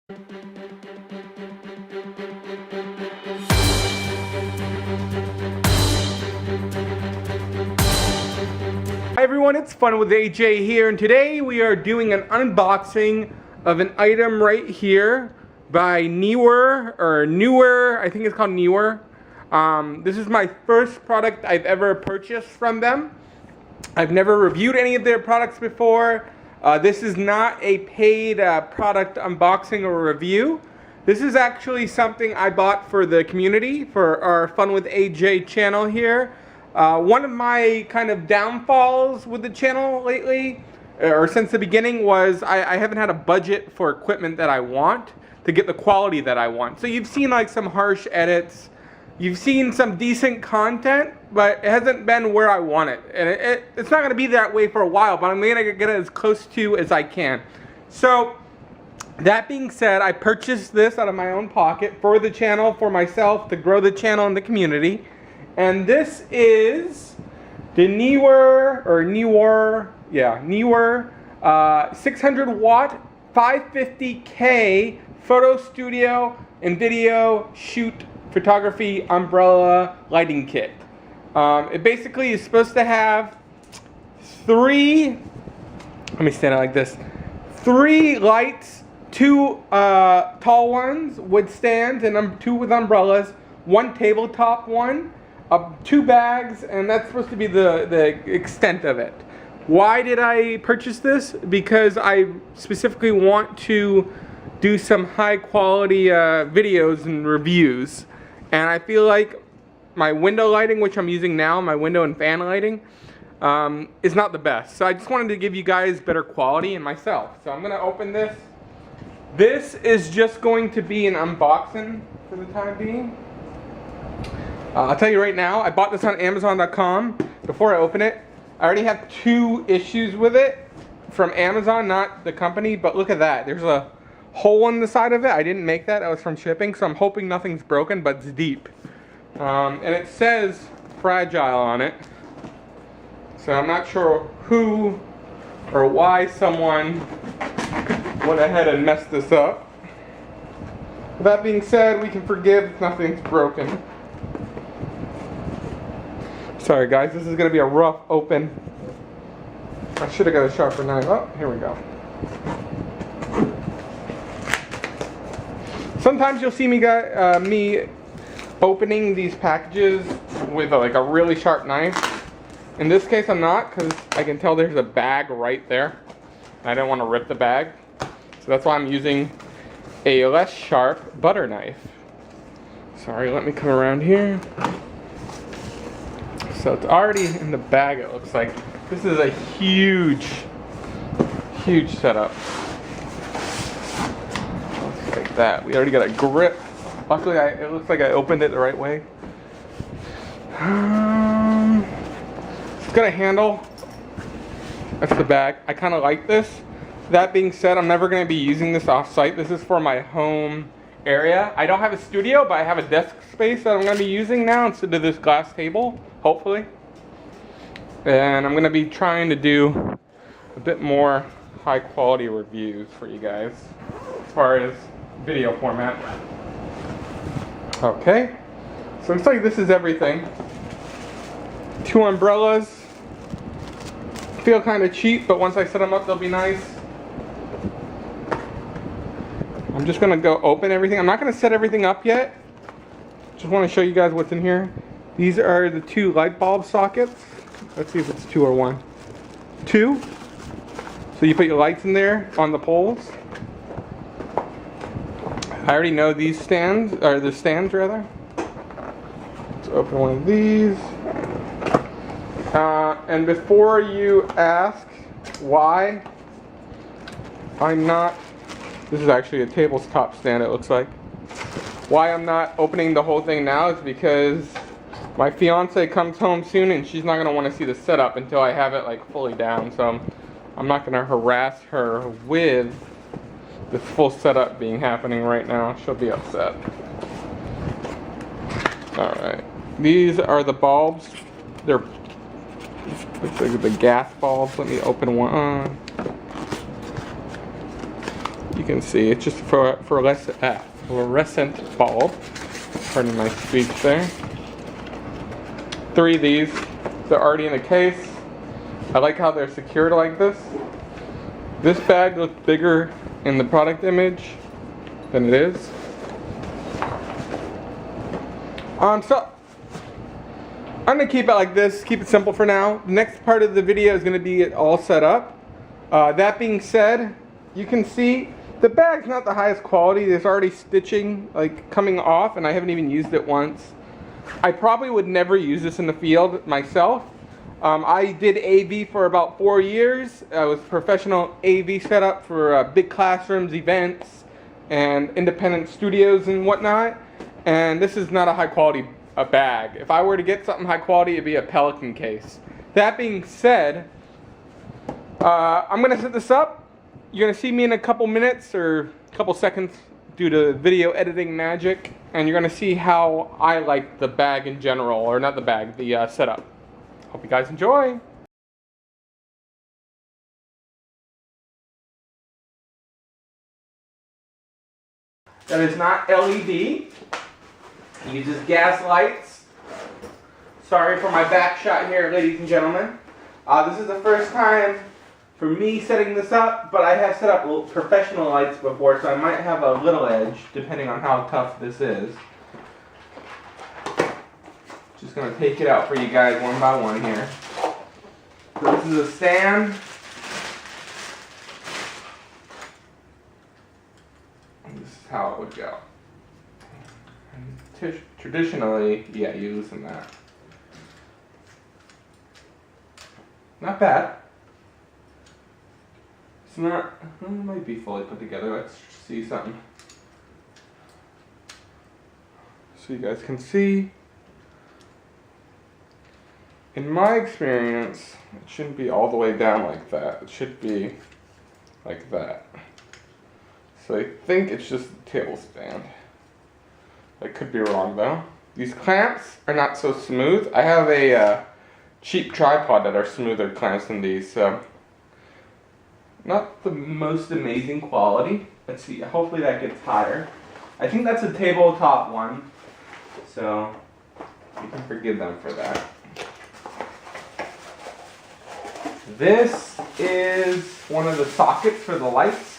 Hi everyone, it's Fun with AJ here, and today we are doing an unboxing of an item right here by Neewer, I think it's called Neewer. This is my first product I've ever purchased from them. I've never reviewed any of their products before. This is not a paid product unboxing or review. This is actually something I bought for the community, for our Fun with AJ channel here. One of my kind of downfalls with the channel lately, or since the beginning, was I haven't had a budget for equipment that I want to get the quality that I want. So you've seen like some harsh edits, you've seen some decent content, but it hasn't been where I want it. And it's not going to be that way for a while, but I'm going to get it as close to as I can. So that being said, I purchased this out of my own pocket for the channel, for myself, to grow the channel and the community. And this is the Neewer 600W 5500K photo studio and video shoot photography umbrella lighting kit. It basically is supposed to have three lights, two tall ones with stands and two with umbrellas, one tabletop one, two bags, and that's supposed to be the extent of it. Why did I purchase this? Because I specifically want to do some high quality videos and reviews, and I feel like my window lighting, which I'm using now, my window and fan lighting, is not the best. So I just wanted to give you guys better quality and myself. So I'm going to open this. This is just going to be an unboxing for the time being. I'll tell you right now, I bought this on Amazon.com. Before I open it, I already have 2 issues with it from Amazon, not the company, but look at that. There's a hole in the side of it. I didn't make that. That was from shipping, so I'm hoping nothing's broken, but it's deep. And it says fragile on it. So I'm not sure who or why someone went ahead and messed this up. With that being said, we can forgive if nothing's broken. Sorry guys, this is going to be a rough open. I should have got a sharper knife. Oh, here we go. Sometimes you'll see me opening these packages with like a really sharp knife. In this case I'm not, because I can tell there's a bag right there. I don't want to rip the bag. So that's why I'm using a less sharp butter knife. Sorry, let me come around here. So it's already in the bag, it looks like. This is a huge setup. Looks like that. We already got a grip. Luckily, it looks like I opened it the right way. It's got a handle. That's the bag. I kind of like this. That being said, I'm never going to be using this off-site. This is for my home area. I don't have a studio, but I have a desk space that I'm going to be using now instead of this glass table, hopefully. And I'm going to be trying to do a bit more high quality reviews for you guys as far as video format. Okay, so it looks like this is everything. 2 umbrellas. Feel kind of cheap, but once I set them up, they'll be nice. I'm just going to go open everything. I'm not going to set everything up yet. Just want to show you guys what's in here. These are the 2 light bulb sockets. Let's see if it's 2 or 1. 2. So you put your lights in there on the poles. I already know these stands, or the stands rather. Let's open one of these. And before you ask why I'm not, this is actually a tabletop stand, it looks like. Why I'm not opening the whole thing now is because my fiance comes home soon and she's not going to want to see the setup until I have it like fully down. So I'm not going to harass her with this full setup being happening right now. She'll be upset. Alright. These are the bulbs. They're looks like the gas bulbs. Let me open one. You can see it's just a fluorescent bulb. Pardon my speech there. 3 of these. They're already in a case. I like how they're secured like this. This bag looks bigger in the product image than it is. So I'm gonna keep it like this, keep it simple for now. The next part of the video is gonna be it all set up. That being said, you can see the bag's not the highest quality. There's already stitching like coming off, and I haven't even used it once. I probably would never use this in the field myself. I did AV for about 4 years. I was professional AV setup for big classrooms, events, and independent studios and whatnot. And this is not a high quality bag. If I were to get something high quality, it'd be a Pelican case. That being said, I'm gonna set this up. You're gonna see me in a couple minutes or a couple seconds due to video editing magic, and you're gonna see how I like the bag in general, or not the bag, the setup. Hope you guys enjoy. That is not LED. It uses gas lights. Sorry for my back shot here, ladies and gentlemen. This is the first time for me setting this up, but I have set up professional lights before, so I might have a little edge depending on how tough this is. Just going to take it out for you guys one by one here. So this is a stand. And this is how it would go. And traditionally, yeah, you loosen that. Not bad. It's not, it might be fully put together. Let's see something. So you guys can see. In my experience, it shouldn't be all the way down like that. It should be like that. So I think it's just a table stand. I could be wrong though. These clamps are not so smooth. I have a cheap tripod that are smoother clamps than these, so not the most amazing quality. Let's see, hopefully that gets higher. I think that's a tabletop one, so you can forgive them for that. This is one of the sockets for the lights.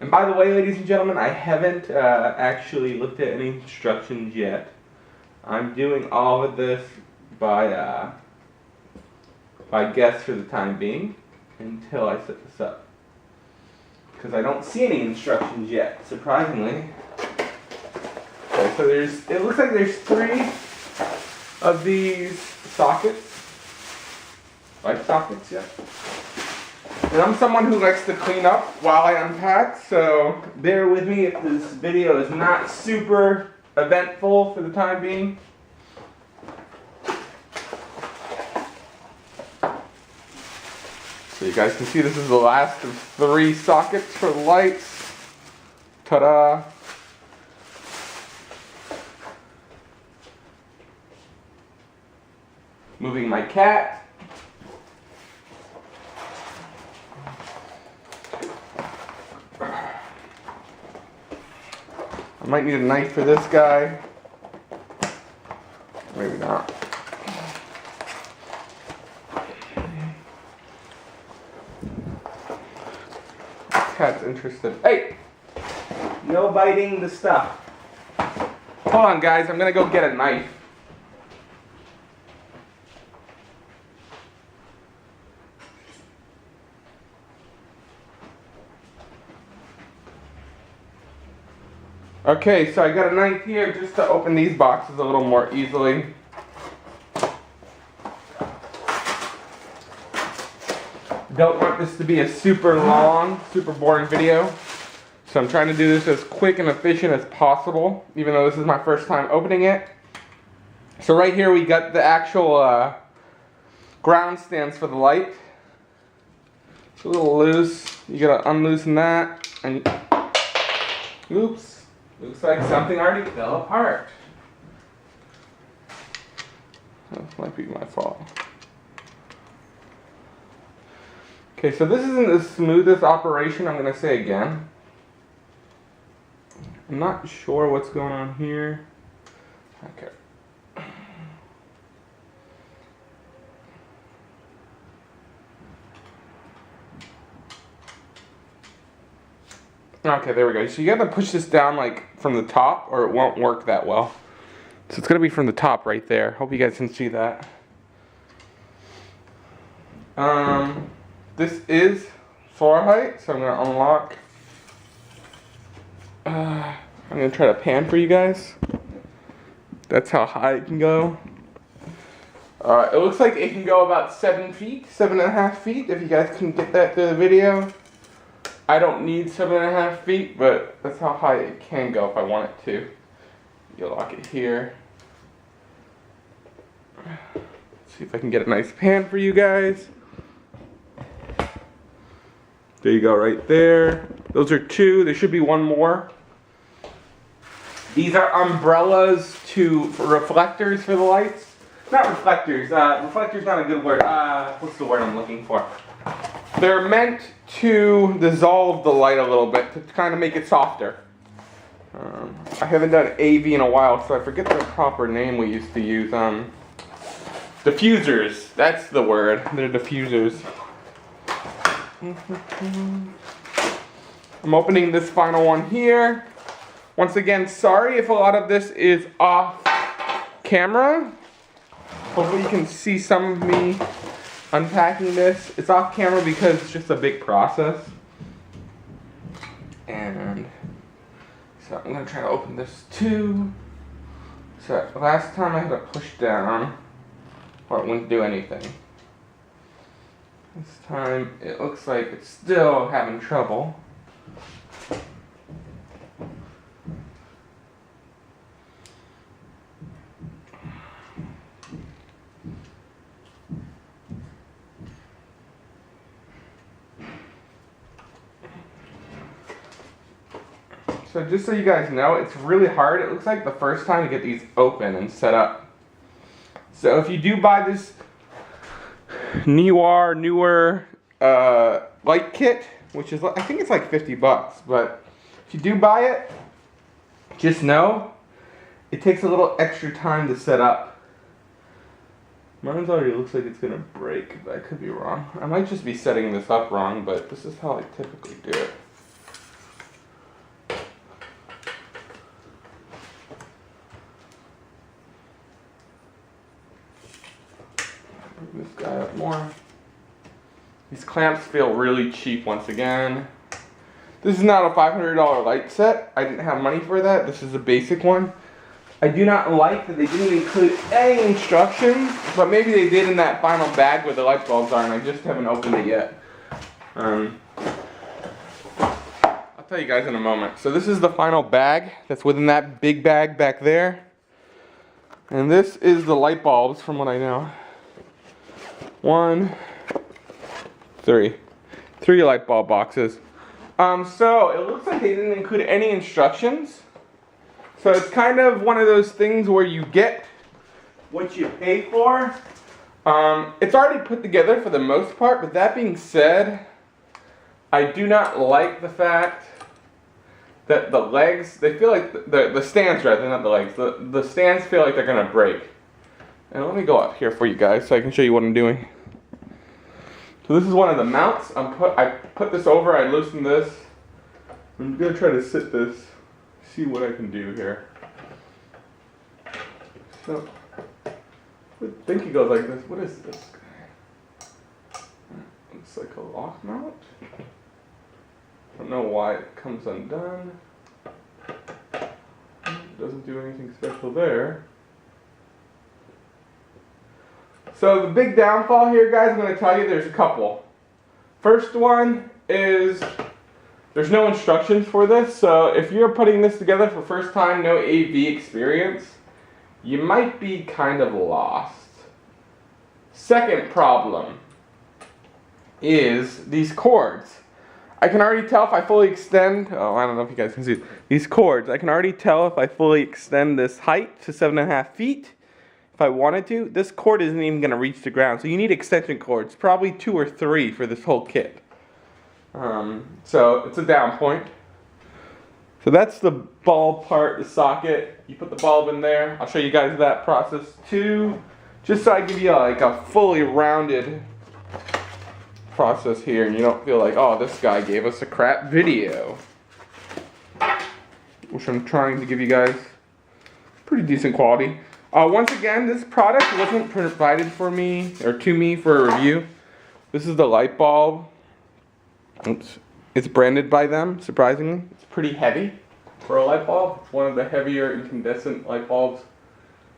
And by the way, ladies and gentlemen, I haven't actually looked at any instructions yet. I'm doing all of this by guess for the time being until I set this up. Because I don't see any instructions yet, surprisingly. Okay, so it looks like there's 3 of these sockets, light sockets, yeah. And I'm someone who likes to clean up while I unpack, so bear with me if this video is not super eventful for the time being. So you guys can see this is the last of 3 sockets for the lights. Ta-da! Moving my cat. I might need a knife for this guy. Maybe not. Cat's interested. Hey! No biting the stuff. Hold on, guys. I'm gonna go get a knife. Okay, so I got a knife here just to open these boxes a little more easily. Don't want this to be a super long, super boring video. So I'm trying to do this as quick and efficient as possible, even though this is my first time opening it. So right here we got the actual ground stands for the light. It's a little loose. You gotta unloosen that and oops. Looks like something already fell apart. That might be my fault. Okay, so this isn't the smoothest operation, I'm going to say again. I'm not sure what's going on here. Okay. Okay, there we go. So you gotta push this down like from the top or it won't work that well. So it's gonna be from the top right there. Hope you guys can see that. This is floor height, so I'm gonna unlock. I'm gonna try to pan for you guys. That's how high it can go. It looks like it can go about 7 feet, 7.5 feet, if you guys can get that through the video. I don't need 7.5 feet, but that's how high it can go if I want it to. You lock it here. Let's see if I can get a nice pan for you guys. There you go, right there. Those are 2. There should be 1 more. These are umbrellas for reflectors for the lights. Not reflectors. Reflector's not a good word. What's the word I'm looking for? They're meant to dissolve the light a little bit to kind of make it softer. I haven't done AV in a while, so I forget the proper name we used to use. Diffusers. That's the word. They're diffusers. I'm opening this final one here. Once again, sorry if a lot of this is off camera. Hopefully you can see some of me unpacking this. It's off camera because it's just a big process. And so I'm going to try to open this too. So last time I had to push down or it wouldn't do anything. This time it looks like it's still having trouble. So just so you guys know, it's really hard, it looks like, the first time to get these open and set up. So if you do buy this Neewer light kit, which is, I think it's like 50 bucks, but if you do buy it, just know it takes a little extra time to set up. Mine's already looks like it's gonna break, but I could be wrong. I might just be setting this up wrong, but this is how I typically do it. This guy up more. These clamps feel really cheap once again. This is not a $500 light set. I didn't have money for that. This is a basic one. I do not like that they didn't include any instructions, but maybe they did in that final bag where the light bulbs are, and I just haven't opened it yet. I'll tell you guys in a moment. So this is the final bag that's within that big bag back there. And this is the light bulbs from what I know. 1, 3. 3 light bulb boxes. So it looks like they didn't include any instructions. So it's kind of one of those things where you get what you pay for. It's already put together for the most part, but that being said, I do not like the fact that the legs, they feel like the stands rather, not the legs, the stands feel like they're gonna break. And let me go up here for you guys so I can show you what I'm doing. So this is one of the mounts. I put this over, I loosened this. I'm gonna try to sit this, see what I can do here. So, I would think it goes like this. What is this guy? Looks like a lock mount. I don't know why it comes undone. Doesn't do anything special there. So the big downfall here, guys, I'm going to tell you there's a couple. First one is there's no instructions for this, so if you're putting this together for first time, no AV experience, you might be kind of lost. Second problem is these cords. I can already tell if I fully extend, oh, I don't know if you guys can see these cords. I can already tell if I fully extend this height to 7.5 feet. If if I wanted to, this cord isn't even going to reach the ground. So you need extension cords, probably 2 or 3 for this whole kit. So it's a down point. So that's the bulb part, the socket. You put the bulb in there. I'll show you guys that process too. Just so I give you like a fully rounded process here and you don't feel like, oh, this guy gave us a crap video. Which I'm trying to give you guys pretty decent quality. Once again, this product wasn't provided for me or to me for a review. This is the light bulb. It's branded by them, surprisingly. It's pretty heavy for a light bulb. It's one of the heavier incandescent light bulbs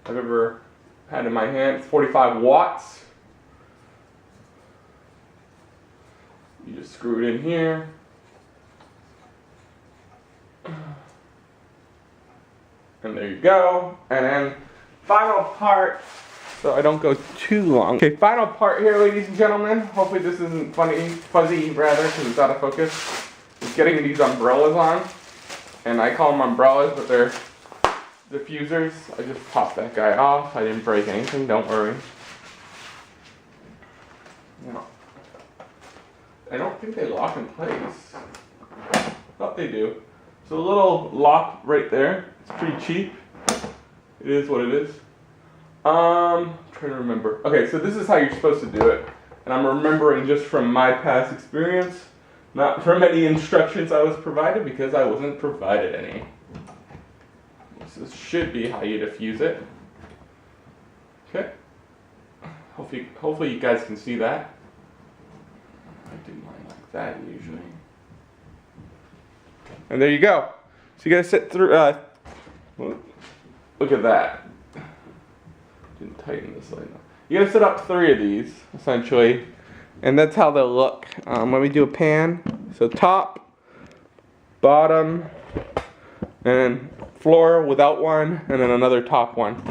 I've ever had in my hand. It's 45 watts. You just screw it in here. And there you go. And then final part, so I don't go too long. Okay, final part here, ladies and gentlemen. Hopefully this isn't fuzzy rather, because it's out of focus. It's getting these umbrellas on. And I call them umbrellas, but they're diffusers. I just popped that guy off. I didn't break anything, don't worry. No. I don't think they lock in place. I thought they do. So a little lock right there. It's pretty cheap. It is what it is. I'm trying to remember. Okay, so this is how you're supposed to do it. And I'm remembering just from my past experience, not from any instructions I was provided, because I wasn't provided any. This should be how you diffuse it. Okay. Hopefully you guys can see that. I do mine like that usually. And there you go. So you gotta sit through, look at that. Didn't tighten this line up. You gotta set up 3 of these, essentially. And that's how they'll look. Let me do a pan. So top, bottom, and floor without one, and then another top one.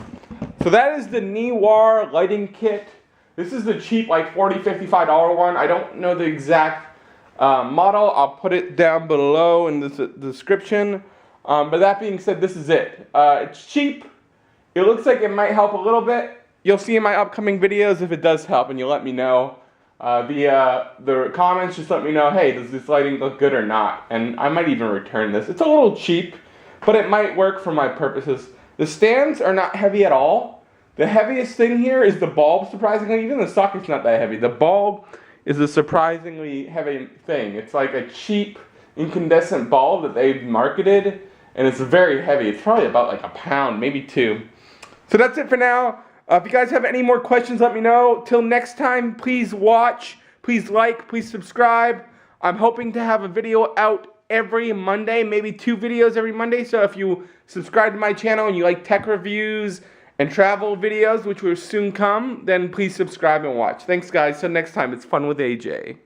So that is the Neewer lighting kit. This is the cheap, like $40, $55 one. I don't know the exact model. I'll put it down below in the description. But that being said, this is it. It's cheap. It looks like it might help a little bit. You'll see in my upcoming videos if it does help, and you'll let me know via the comments. Just let me know, hey, does this lighting look good or not? And I might even return this. It's a little cheap, but it might work for my purposes. The stands are not heavy at all. The heaviest thing here is the bulb, surprisingly. Even the socket's not that heavy. The bulb is a surprisingly heavy thing. It's like a cheap incandescent bulb that they've marketed, and it's very heavy. It's probably about like a pound, maybe 2. So that's it for now. If you guys have any more questions, let me know. Till next time, please watch, please like, please subscribe. I'm hoping to have a video out every Monday, maybe 2 videos every Monday. So if you subscribe to my channel and you like tech reviews and travel videos, which will soon come, then please subscribe and watch. Thanks, guys. Till next time, it's Fun with AJ.